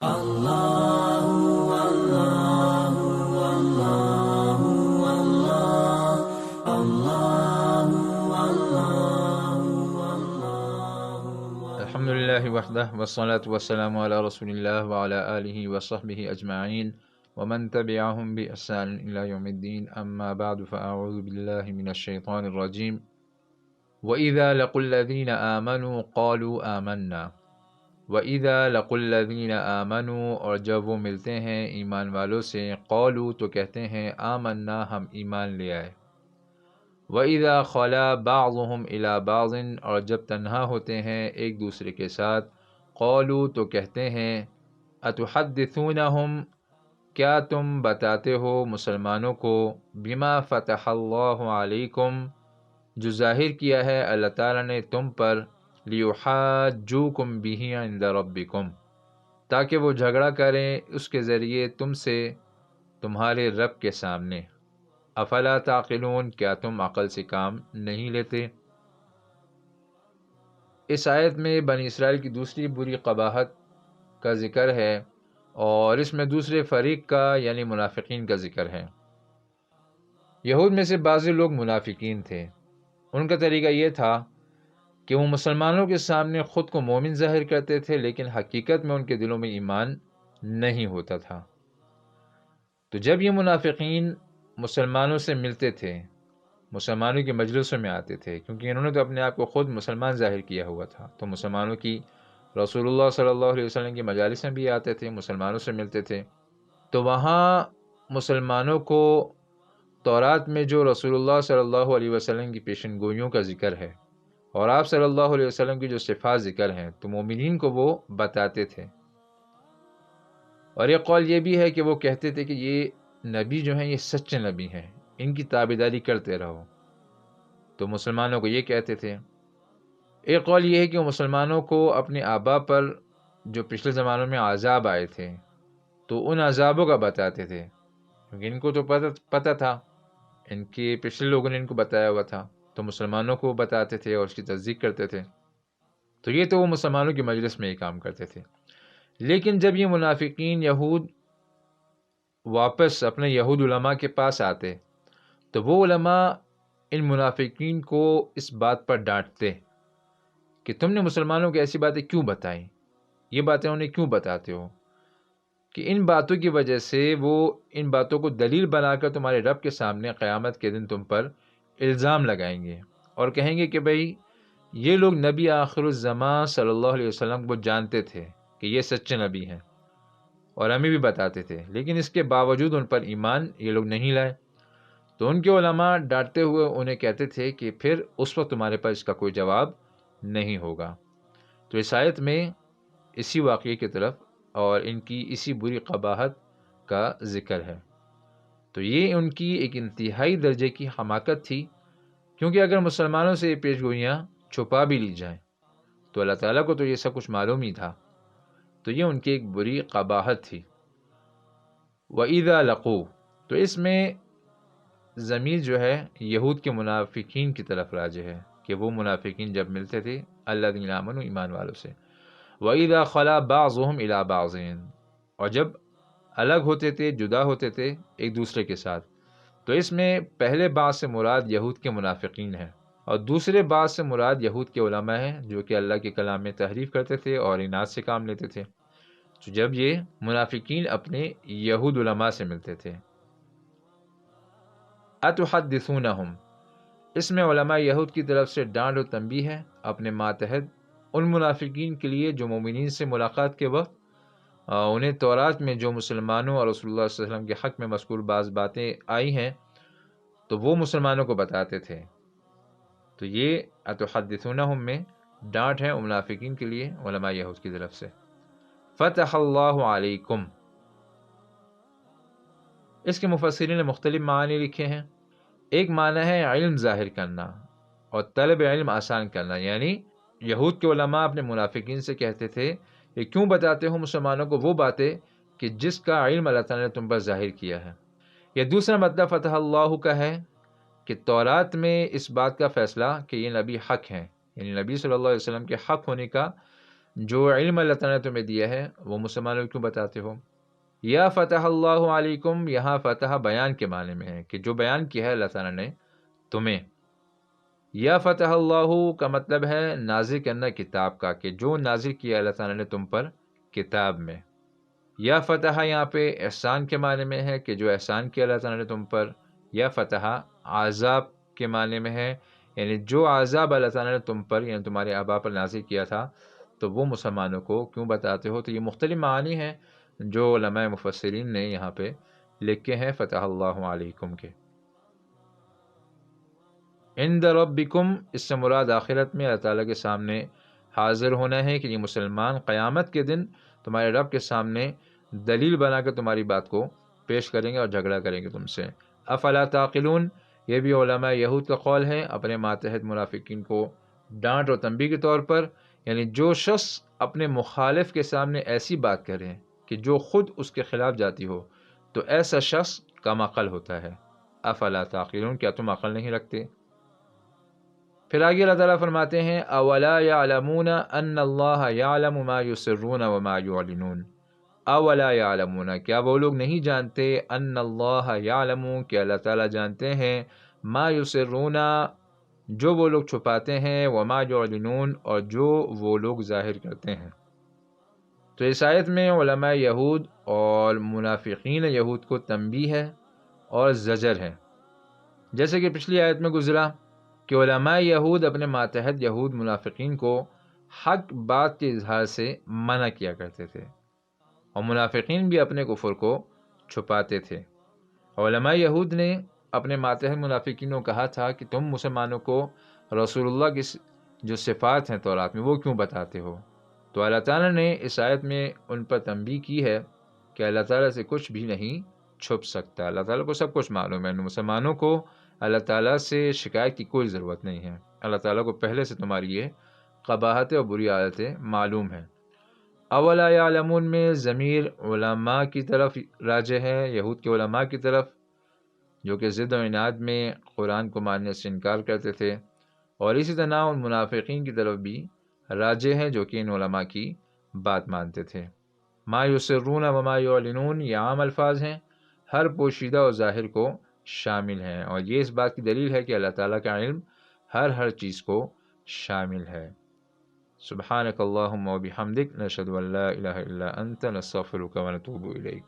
الحمد للہ وحدہ والصلاة والسلام علی رسول اللہ وعلی آلہ وصحبہ اجمعین ومن تبعہم بإحسان الی یوم الدین اما بعد فاعوذ باللہ من الشیطان الرجیم وَإِذَا لَقُوا الَّذِينَ آمَنُوا قَالُوا آمَنَّا وَإِذَا لَقُوا الَّذِينَ آمَنُوا اور جب وہ ملتے ہیں ایمان والوں سے قالوا تو کہتے ہیں آمنا ہم ایمان لے آئے وَإِذَا خَلَا بَعْضُهُمْ إِلَى بَعْضٍ اور جب تنہا ہوتے ہیں ایک دوسرے کے ساتھ قالوا تو کہتے ہیں أَتُحَدِّثُونَهُمْ کیا تم بتاتے ہو مسلمانوں کو بِمَا فَتَحَ اللَّهُ عَلَيْكُمْ جو ظاہر کیا ہے اللہ تعالیٰ نے تم پر لِيُحَاجُّوكُمْ بِهِ عِنْدَ رَبِّكُمْ تاکہ وہ جھگڑا کریں اس کے ذریعے تم سے تمہارے رب کے سامنے افلا تعقلون کیا تم عقل سے کام نہیں لیتے۔ اس آیت میں بنی اسرائیل کی دوسری بری قباحت کا ذکر ہے اور اس میں دوسرے فریق کا یعنی منافقین کا ذکر ہے۔ یہود میں سے بعض لوگ منافقین تھے۔ ان کا طریقہ یہ تھا کہ وہ مسلمانوں کے سامنے خود کو مومن ظاہر کرتے تھے لیکن حقیقت میں ان کے دلوں میں ایمان نہیں ہوتا تھا۔ تو جب یہ منافقین مسلمانوں سے ملتے تھے، مسلمانوں کی مجلسوں میں آتے تھے، کیونکہ انہوں نے تو اپنے آپ کو خود مسلمان ظاہر کیا ہوا تھا، تو مسلمانوں کی رسول اللہ صلی اللہ علیہ وسلم کی مجالس میں بھی آتے تھے، مسلمانوں سے ملتے تھے، تو وہاں مسلمانوں کو تورات میں جو رسول اللہ صلی اللہ علیہ وسلم کی پیشن گوئیوں کا ذکر ہے اور آپ صلی اللہ علیہ وسلم کی جو صفات ذکر ہیں تو مومنین کو وہ بتاتے تھے۔ اور ایک قول یہ بھی ہے کہ وہ کہتے تھے کہ یہ نبی جو ہیں یہ سچے نبی ہیں، ان کی تابعداری کرتے رہو، تو مسلمانوں کو یہ کہتے تھے۔ ایک قول یہ ہے کہ وہ مسلمانوں کو اپنے آبا پر جو پچھلے زمانوں میں عذاب آئے تھے تو ان عذابوں کا بتاتے تھے، کیونکہ ان کو تو پتہ تھا، ان کے پچھلے لوگوں نے ان کو بتایا ہوا تھا، تو مسلمانوں کو بتاتے تھے اور اس کی تصدیق کرتے تھے۔ تو یہ تو وہ مسلمانوں کی مجلس میں یہ کام کرتے تھے۔ لیکن جب یہ منافقین یہود واپس اپنے یہود علماء کے پاس آتے تو وہ علماء ان منافقین کو اس بات پر ڈانٹتے کہ تم نے مسلمانوں کو ایسی باتیں کیوں بتائیں، یہ باتیں انہیں کیوں بتاتے ہو، کہ ان باتوں کی وجہ سے وہ ان باتوں کو دلیل بنا کر تمہارے رب کے سامنے قیامت کے دن تم پر الزام لگائیں گے اور کہیں گے کہ بھئی یہ لوگ نبی آخر الزمان صلی اللہ علیہ وسلم کو جانتے تھے کہ یہ سچے نبی ہیں اور ہمیں بھی بتاتے تھے، لیکن اس کے باوجود ان پر ایمان یہ لوگ نہیں لائے۔ تو ان کے علماء ڈانٹتے ہوئے انہیں کہتے تھے کہ پھر اس وقت تمہارے پاس اس کا کوئی جواب نہیں ہوگا۔ تو اس آیت میں اسی واقعے کی طرف اور ان کی اسی بری قباحت کا ذکر ہے۔ تو یہ ان کی ایک انتہائی درجے کی حماقت تھی، کیونکہ اگر مسلمانوں سے یہ پیش گوئیاں چھپا بھی لی جائیں تو اللہ تعالیٰ کو تو یہ سب کچھ معلوم ہی تھا، تو یہ ان کی ایک بری قباحت تھی۔ وَإِذَا لَقُوا تو اس میں ضمیر جو ہے یہود کے منافقین کی طرف راجع ہے کہ وہ منافقین جب ملتے تھے الذین آمنوا ایمان والوں سے، وَإِذَا خَلَا بَعْضُهُمْ إِلَى بَعْضٍ اور جب الگ ہوتے تھے، جدا ہوتے تھے ایک دوسرے کے ساتھ، تو اس میں پہلے بعض سے مراد یہود کے منافقین ہیں اور دوسرے بعض سے مراد یہود کے علماء ہیں جو کہ اللہ کے کلام میں تحریف کرتے تھے اور اناد سے کام لیتے تھے۔ تو جب یہ منافقین اپنے یہود علماء سے ملتے تھے، اتحدثونہم اس میں علماء یہود کی طرف سے ڈانٹ و تنبیہ ہے اپنے ماتحت ان منافقین کے لیے جو مومنین سے ملاقات کے وقت انہیں تورات میں جو مسلمانوں اور رسول اللہ صلی اللہ علیہ وسلم کے حق میں مذکور بعض باتیں آئی ہیں تو وہ مسلمانوں کو بتاتے تھے۔ تو یہ اتحدثونہم میں ڈانٹ ہے منافقین کے لیے علماء یہود کی طرف سے۔ فتح اللہ علیکم اس کے مفسرین نے مختلف معنی لکھے ہیں۔ ایک معنی ہے علم ظاہر کرنا اور طلب علم آسان کرنا، یعنی یہود کے علماء اپنے منافقین سے کہتے تھے کہ کیوں بتاتے ہو مسلمانوں کو وہ باتیں کہ جس کا علم اللہ تعالیٰ نے تم پر ظاہر کیا ہے۔ یا دوسرا مطلب فتح اللہ کا ہے کہ تورات میں اس بات کا فیصلہ کہ یہ نبی حق ہیں، یعنی نبی صلی اللہ علیہ وسلم کے حق ہونے کا جو علم اللہ تعالیٰ نے تمہیں دیا ہے وہ مسلمانوں کو کیوں بتاتے ہو؟ یا فتح اللہ علیکم، یہاں فتح بیان کے معنی میں ہے کہ جو بیان کیا ہے اللہ تعالیٰ نے تمہیں۔ یا فتح اللہ کا مطلب ہے نازل کرنا کتاب کا، کہ جو نازل کیا اللہ تعالیٰ نے تم پر کتاب میں۔ یا فتح یہاں پہ احسان کے معنی میں ہے کہ جو احسان کیا اللہ تعالیٰ نے تم پر۔ یا فتح عذاب کے معنی میں ہے، یعنی جو عذاب اللہ تعالیٰ نے تم پر یعنی تمہارے آبا پر نازل کیا تھا تو وہ مسلمانوں کو کیوں بتاتے ہو؟ تو یہ مختلف معانی ہیں جو علماء مفسرین نے یہاں پہ لکھے ہیں فتح اللہ علیکم کے۔ عند ربکم، اس سے مراد آخرت میں اللہ تعالیٰ کے سامنے حاضر ہونا ہے، کہ یہ مسلمان قیامت کے دن تمہارے رب کے سامنے دلیل بنا کر تمہاری بات کو پیش کریں گے اور جھگڑا کریں گے تم سے۔ افلا تعقلون، یہ بھی علماء یہود کا قول ہے اپنے ماتحت منافقین کو ڈانٹ اور تنبیہ کے طور پر، یعنی جو شخص اپنے مخالف کے سامنے ایسی بات کرے کہ جو خود اس کے خلاف جاتی ہو تو ایسا شخص کم عقل ہوتا ہے۔ افلا تعقلون، کیا تم عقل نہیں رکھتے؟ پھر آگے اللہ تعالیٰ فرماتے ہیں اولا یعلمون ان اللہ یعلم ما یسرون وما یعلنون۔ اولا یعلمون، کیا وہ لوگ نہیں جانتے، ان اللہ یعلم، کہ اللہ تعالیٰ جانتے ہیں، ما یسرون، جو وہ لوگ چھپاتے ہیں، وما یعلنون، اور جو وہ لوگ ظاہر کرتے ہیں۔ تو اس آیت میں علماء یہود اور منافقین یہود کو تنبیہ ہے اور زجر ہے، جیسے کہ پچھلی آیت میں گزرا کہ علماء یہود اپنے ماتحت یہود منافقین کو حق بات کے اظہار سے منع کیا کرتے تھے، اور منافقین بھی اپنے کفر کو چھپاتے تھے۔ علماء یہود نے اپنے ماتحت منافقین کو کہا تھا کہ تم مسلمانوں کو رسول اللہ کی جو صفات ہیں تورات میں وہ کیوں بتاتے ہو؟ تو اللہ تعالیٰ نے اس آیت میں ان پر تنبیہ کی ہے کہ اللہ تعالیٰ سے کچھ بھی نہیں چھپ سکتا، اللہ تعالیٰ کو سب کچھ معلوم ہے۔ مسلمانوں کو اللہ تعالیٰ سے شکایت کی کوئی ضرورت نہیں ہے، اللہ تعالیٰ کو پہلے سے تمہاری یہ قباحتیں اور بری عادتیں معلوم ہیں۔ اولا یعلمون میں ضمیر علماء کی طرف راجع ہے، یہود کے علماء کی طرف، جو کہ ضد و عناد میں قرآن کو ماننے سے انکار کرتے تھے، اور اسی طرح ان منافقین کی طرف بھی راجع ہے جو کہ ان علماء کی بات مانتے تھے۔ ما یسرون وما یعلنون، یہ عام الفاظ ہیں، ہر پوشیدہ اور ظاہر کو شامل ہیں، اور یہ اس بات کی دلیل ہے کہ اللہ تعالیٰ کا علم ہر چیز کو شامل ہے۔ سبحانک اللہم و بحمدک، نشہد ان لا الہ الا انت، نستغفرک و نتوب الیک۔